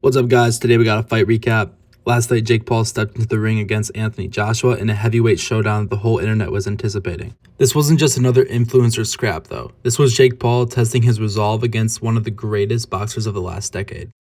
What's up, guys? Today we got a fight recap. Last night, Jake Paul stepped into the ring against Anthony Joshua in a heavyweight showdown the whole internet was anticipating. This wasn't just another influencer scrap, though. This was Jake Paul testing his resolve against one of the greatest boxers of the last decade.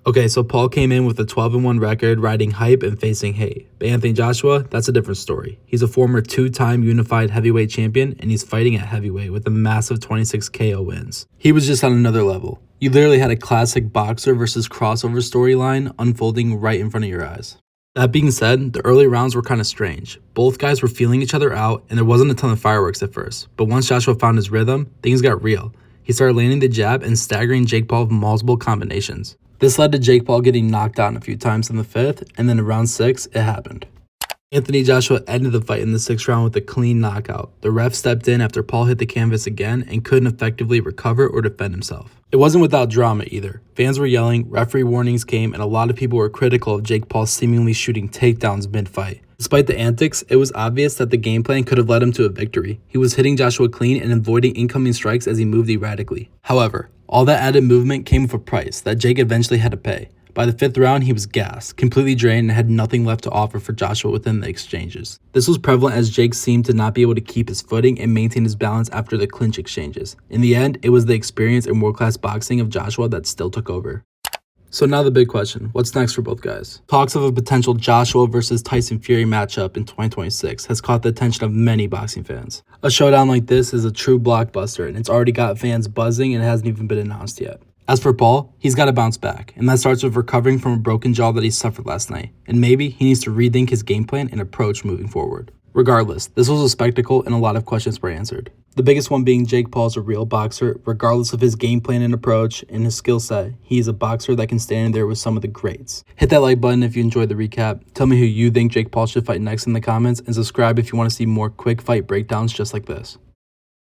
Okay, so Paul came in with a 12-1 record, riding hype and facing hate. But Anthony Joshua, that's a different story. He's a former two-time unified heavyweight champion, and he's fighting at heavyweight with a massive 26 KO wins. He was just on another level. You literally had a classic boxer versus crossover storyline unfolding right in front of your eyes. That being said, the early rounds were kind of strange. Both guys were feeling each other out, and there wasn't a ton of fireworks at first. But once Joshua found his rhythm, things got real. He started landing the jab and staggering Jake Paul with multiple combinations. This led to Jake Paul getting knocked out a few times in the 5th, and then in round 6, it happened. Anthony Joshua ended the fight in the 6th round with a clean knockout. The ref stepped in after Paul hit the canvas again and couldn't effectively recover or defend himself. It wasn't without drama either. Fans were yelling, referee warnings came, and a lot of people were critical of Jake Paul seemingly shooting takedowns mid-fight. Despite the antics, it was obvious that the game plan could have led him to a victory. He was hitting Joshua clean and avoiding incoming strikes as he moved erratically. However, all that added movement came with a price that Jake eventually had to pay. By the 5th round, he was gassed, completely drained, and had nothing left to offer for Joshua within the exchanges. This was prevalent as Jake seemed to not be able to keep his footing and maintain his balance after the clinch exchanges. In the end, it was the experience and world-class boxing of Joshua that still took over. So now the big question, what's next for both guys? Talks of a potential Joshua versus Tyson Fury matchup in 2026 has caught the attention of many boxing fans. A showdown like this is a true blockbuster, and it's already got fans buzzing and it hasn't even been announced yet. As for Paul, he's got to bounce back, and that starts with recovering from a broken jaw that he suffered last night, and maybe he needs to rethink his game plan and approach moving forward. Regardless, this was a spectacle and a lot of questions were answered. The biggest one being Jake Paul's a real boxer, regardless of his game plan and approach and his skill set. He's a boxer that can stand there with some of the greats. Hit that like button if you enjoyed the recap. Tell me who you think Jake Paul should fight next in the comments, and subscribe if you want to see more quick fight breakdowns just like this.